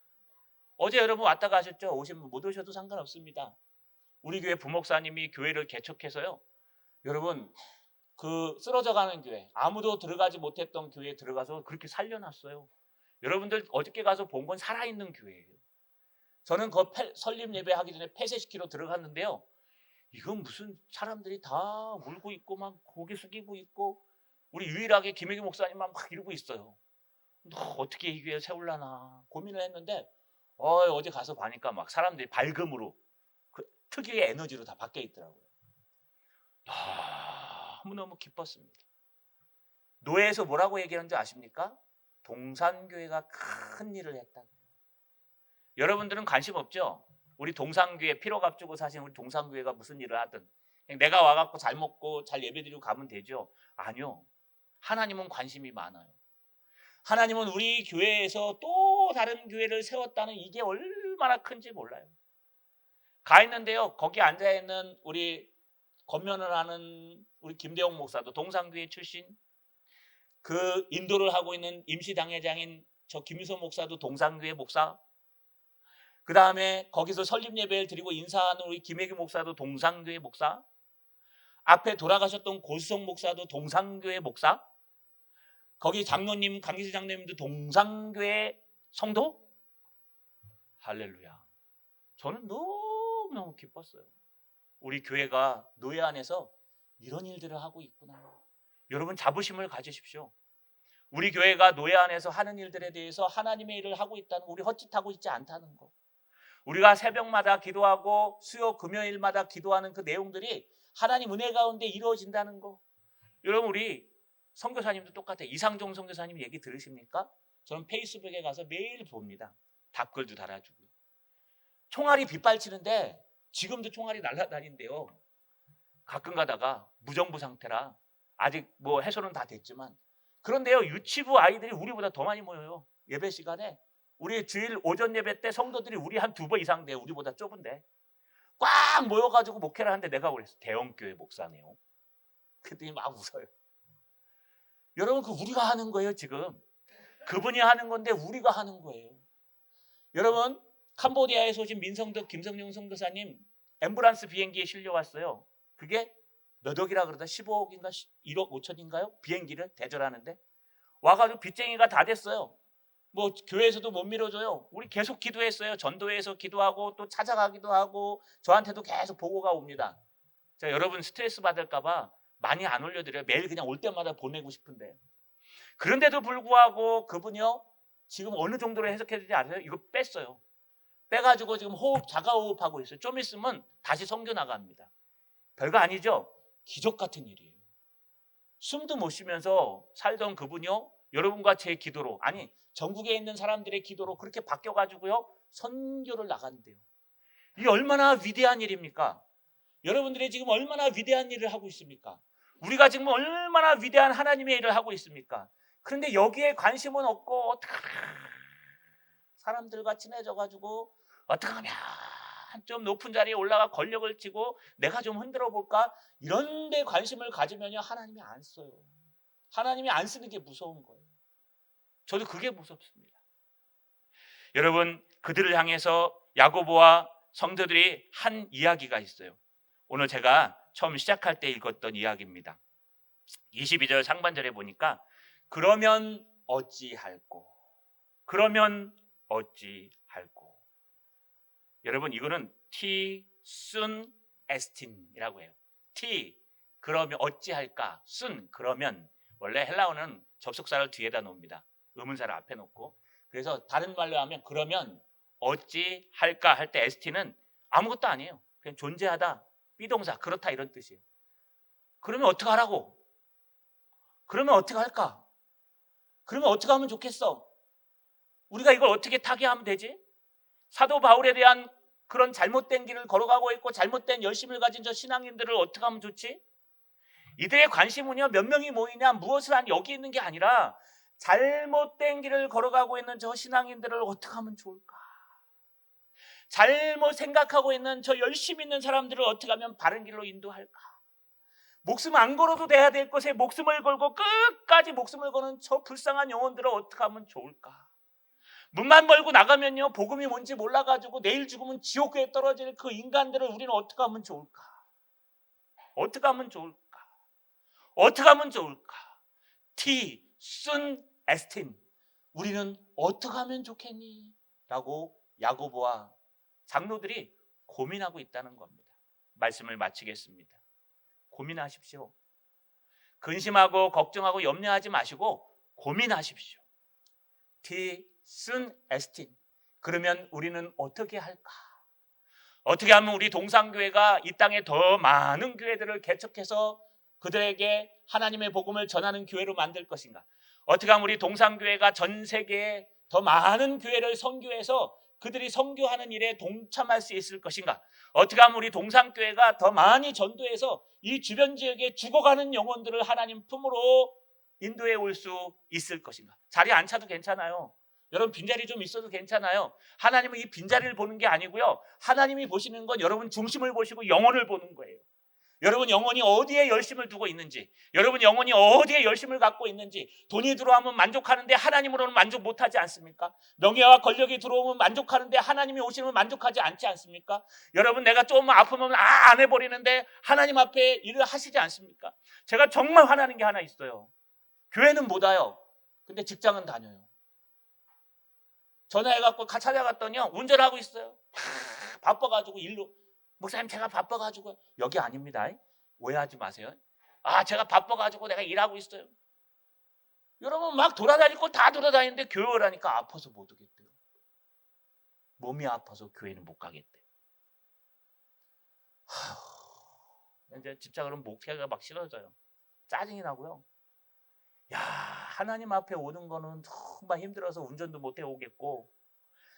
어제 여러분 왔다 가셨죠? 오신 분 못 오셔도 상관없습니다. 우리 교회 부목사님이 교회를 개척해서요. 여러분 쓰러져가는 교회, 아무도 들어가지 못했던 교회에 들어가서 그렇게 살려놨어요. 여러분들 어저께 가서 본 건 살아있는 교회예요. 저는 설립 예배하기 전에 폐쇄시키러 들어갔는데요. 이건 무슨 사람들이 다 울고 있고 막 고개 숙이고 있고 우리 유일하게 김혜기 목사님만 막 이러고 있어요. 어떻게 이 교회 세울라나 고민을 했는데 어제 가서 보니까 막 사람들이 밝음으로 특유의 에너지로 다 바뀌어 있더라고요. 너무너무 기뻤습니다. 노예에서 뭐라고 얘기하는 줄 아십니까? 동산교회가 큰 일을 했다. 여러분들은 관심 없죠? 우리 동산교회 피로값 주고 사신 우리 동산교회가 무슨 일을 하든 내가 와갖고 잘 먹고 잘 예배드리고 가면 되죠? 아니요. 하나님은 관심이 많아요. 하나님은 우리 교회에서 또 다른 교회를 세웠다는 이게 얼마나 큰지 몰라요. 가 있는데요. 거기 앉아있는 우리 권면을 하는 우리 김대웅 목사도 동산교회 출신, 인도를 하고 있는 임시당회장인 저 김유선 목사도 동산교회 목사, 그 다음에 거기서 설립 예배를 드리고 인사하는 우리 김혜규 목사도 동상교회 목사, 앞에 돌아가셨던 고수성 목사도 동상교회 목사, 거기 장로님, 강기수 장로님도 동상교회 성도? 할렐루야. 저는 너무너무 기뻤어요. 우리 교회가 노예 안에서 이런 일들을 하고 있구나. 여러분 자부심을 가지십시오. 우리 교회가 노예 안에서 하는 일들에 대해서 하나님의 일을 하고 있다는 거, 우리 헛짓하고 있지 않다는 거. 우리가 새벽마다 기도하고 수요 금요일마다 기도하는 그 내용들이 하나님 은혜 가운데 이루어진다는 거. 여러분 우리 선교사님도 똑같아요. 이상종 선교사님 얘기 들으십니까? 저는 페이스북에 가서 매일 봅니다. 답글도 달아주고. 총알이 빗발치는데 지금도 총알이 날아다닌대요. 가끔 가다가 무정부 상태라 아직 뭐 해소는 다 됐지만, 그런데요 유치부 아이들이 우리보다 더 많이 모여요. 예배 시간에 우리 주일 오전 예배 때 성도들이 우리 한 2배 이상 돼요. 우리보다 좁은데 꽉 모여가지고 목회를 하는데 내가 그랬어. 대형교회 목사네요. 그랬더니 막 웃어요. 여러분 그 우리가 하는 거예요. 지금 그분이 하는 건데 우리가 하는 거예요. 여러분 캄보디아에서 오신 민성덕 김성용 선교사님 앰뷸런스 비행기에 실려왔어요. 그게 몇 억이라 그러다 15억인가 1억 5천인가요? 비행기를 대절하는데 와가지고 빚쟁이가 다 됐어요. 뭐 교회에서도 못 밀어줘요. 우리 계속 기도했어요. 전도회에서 기도하고 또 찾아가기도 하고 저한테도 계속 보고가 옵니다. 자, 여러분 스트레스 받을까봐 많이 안 올려드려요. 매일 그냥 올 때마다 보내고 싶은데. 그런데도 불구하고 그분이요 지금 어느 정도로 해석해야 되지 아세요? 이거 뺐어요. 빼가지고 지금 호흡 자가호흡하고 있어요. 좀 있으면 다시 선교 나갑니다. 별거 아니죠? 기적 같은 일이에요. 숨도 못 쉬면서 살던 그분이요 여러분과 제 기도로, 아니 전국에 있는 사람들의 기도로 그렇게 바뀌어가지고요 선교를 나간대요. 이게 얼마나 위대한 일입니까? 여러분들이 지금 얼마나 위대한 일을 하고 있습니까? 우리가 지금 얼마나 위대한 하나님의 일을 하고 있습니까? 그런데 여기에 관심은 없고 어떻게 사람들과 친해져가지고 어떻게 하면 좀 높은 자리에 올라가 권력을 쥐고 내가 좀 흔들어 볼까? 이런 데 관심을 가지면요 하나님이 안 써요. 하나님이 안 쓰는 게 무서운 거예요. 저도 그게 무섭습니다. 여러분 그들을 향해서 야고보와 성도들이 한 이야기가 있어요. 오늘 제가 처음 시작할 때 읽었던 이야기입니다. 22절 상반절에 보니까 그러면 어찌할꼬, 그러면 어찌할꼬. 여러분 이거는 T 순 에스틴이라고 해요. T 그러면 어찌할까, 순 그러면, 원래 헬라어는 접속사를 뒤에다 놓습니다. 의문사를 앞에 놓고. 그래서 다른 말로 하면 그러면 어찌할까 할 때 에스틴은 아무것도 아니에요. 그냥 존재하다, 비동사, 그렇다 이런 뜻이에요. 그러면 어떻게 하라고? 그러면 어떻게 할까? 그러면 어떻게 하면 좋겠어? 우리가 이걸 어떻게 타개하면 되지? 사도 바울에 대한 그런 잘못된 길을 걸어가고 있고 잘못된 열심을 가진 저 신앙인들을 어떻게 하면 좋지? 이들의 관심은요 몇 명이 모이냐 무엇을 하냐 여기 있는 게 아니라 잘못된 길을 걸어가고 있는 저 신앙인들을 어떻게 하면 좋을까? 잘못 생각하고 있는 저 열심히 있는 사람들을 어떻게 하면 바른 길로 인도할까? 목숨 안 걸어도 돼야 될 것에 목숨을 걸고 끝까지 목숨을 거는 저 불쌍한 영혼들을 어떻게 하면 좋을까? 문만 벌고 나가면요 복음이 뭔지 몰라가지고 내일 죽으면 지옥에 떨어질 그 인간들을 우리는 어떻게 하면 좋을까? 어떻게 하면 좋을까? 어떻게 하면 좋을까? T 순 에스틴, 우리는 어떻게 하면 좋겠니? 라고 야고보와 장로들이 고민하고 있다는 겁니다. 말씀을 마치겠습니다. 고민하십시오. 근심하고 걱정하고 염려하지 마시고 고민하십시오. T 순 에스틴, 그러면 우리는 어떻게 할까? 어떻게 하면 우리 동상교회가 이 땅에 더 많은 교회들을 개척해서 그들에게 하나님의 복음을 전하는 교회로 만들 것인가? 어떻게 하면 우리 동상교회가 전 세계에 더 많은 교회를 선교해서 그들이 선교하는 일에 동참할 수 있을 것인가? 어떻게 하면 우리 동상교회가 더 많이 전도해서 이 주변 지역에 죽어가는 영혼들을 하나님 품으로 인도해 올 수 있을 것인가? 자리 안 차도 괜찮아요. 여러분 빈자리 좀 있어도 괜찮아요. 하나님은 이 빈자리를 보는 게 아니고요, 하나님이 보시는 건 여러분 중심을 보시고 영혼을 보는 거예요. 여러분 영혼이 어디에 열심을 두고 있는지, 여러분 영혼이 어디에 열심을 갖고 있는지. 돈이 들어오면 만족하는데 하나님으로는 만족 못하지 않습니까? 명예와 권력이 들어오면 만족하는데 하나님이 오시면 만족하지 않지 않습니까? 여러분 내가 조금만 아프면 안 해버리는데 하나님 앞에 일을 하시지 않습니까? 제가 정말 화나는 게 하나 있어요. 교회는 못 와요. 근데 직장은 다녀요. 전화해갖고 찾아갔더니요, 운전하고 있어요. 바빠가지고 일로. 목사님 제가 바빠가지고. 여기 아닙니다. 오해하지 마세요. 제가 바빠가지고 내가 일하고 있어요. 여러분 막 돌아다닐 거 다 돌아다니는데 교회 오라니까 아파서 못 오겠대요. 몸이 아파서 교회는 못 가겠대요. 이제 집사람은 목회가 막 싫어져요. 짜증이 나고요. 야, 하나님 앞에 오는 거는 정말 힘들어서 운전도 못 해오겠고,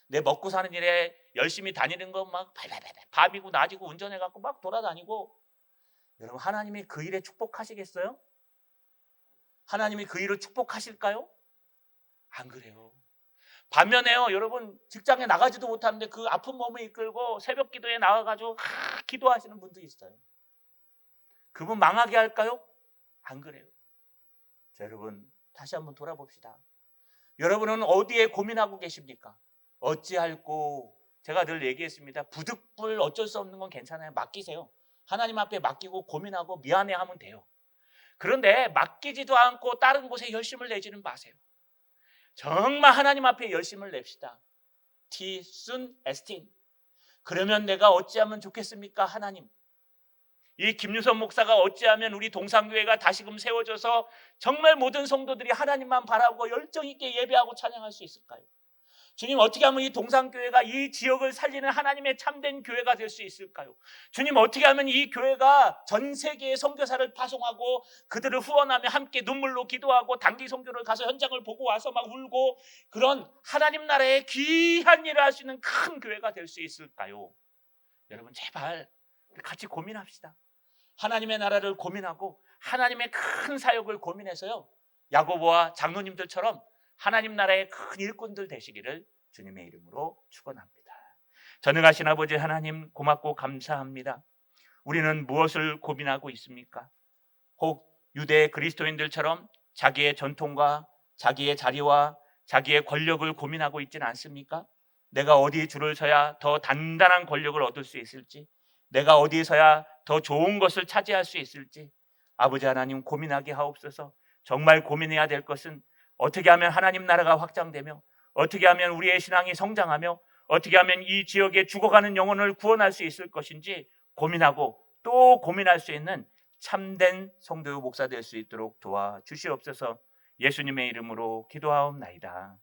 내 먹고 사는 일에 열심히 다니는 건 막 밤이고 낮이고 운전해갖고 막 돌아다니고. 여러분 하나님이 그 일에 축복하시겠어요? 하나님이 그 일을 축복하실까요? 안 그래요. 반면에요, 여러분 직장에 나가지도 못하는데 그 아픈 몸을 이끌고 새벽 기도에 나와가지고 기도하시는 분도 있어요. 그분 망하게 할까요? 안 그래요. 자, 여러분 다시 한번 돌아봅시다. 여러분은 어디에 고민하고 계십니까? 어찌할꼬. 제가 늘 얘기했습니다. 부득불 어쩔 수 없는 건 괜찮아요. 맡기세요. 하나님 앞에 맡기고 고민하고 미안해하면 돼요. 그런데 맡기지도 않고 다른 곳에 열심을 내지는 마세요. 정말 하나님 앞에 열심을 냅시다. 티순 에스틴. 그러면 내가 어찌하면 좋겠습니까? 하나님, 이 김유선 목사가 어찌하면 우리 동산교회가 다시금 세워져서 정말 모든 성도들이 하나님만 바라보고 열정 있게 예배하고 찬양할 수 있을까요? 주님, 어떻게 하면 이 동산교회가 이 지역을 살리는 하나님의 참된 교회가 될 수 있을까요? 주님, 어떻게 하면 이 교회가 전 세계의 선교사를 파송하고 그들을 후원하며 함께 눈물로 기도하고 단기 선교를 가서 현장을 보고 와서 막 울고 그런 하나님 나라의 귀한 일을 할 수 있는 큰 교회가 될 수 있을까요? 여러분 제발 같이 고민합시다. 하나님의 나라를 고민하고 하나님의 큰 사역을 고민해서요, 야고보와 장로님들처럼 하나님 나라의 큰 일꾼들 되시기를 주님의 이름으로 축원합니다. 전능하신 아버지 하나님, 고맙고 감사합니다. 우리는 무엇을 고민하고 있습니까? 혹 유대 그리스도인들처럼 자기의 전통과 자기의 자리와 자기의 권력을 고민하고 있지는 않습니까? 내가 어디 줄을 서야 더 단단한 권력을 얻을 수 있을지, 내가 어디에 서야 더 좋은 것을 차지할 수 있을지 아버지 하나님 고민하게 하옵소서. 정말 고민해야 될 것은 어떻게 하면 하나님 나라가 확장되며, 어떻게 하면 우리의 신앙이 성장하며, 어떻게 하면 이 지역에 죽어가는 영혼을 구원할 수 있을 것인지 고민하고 또 고민할 수 있는 참된 성도의 목사 될 수 있도록 도와주시옵소서. 예수님의 이름으로 기도하옵나이다.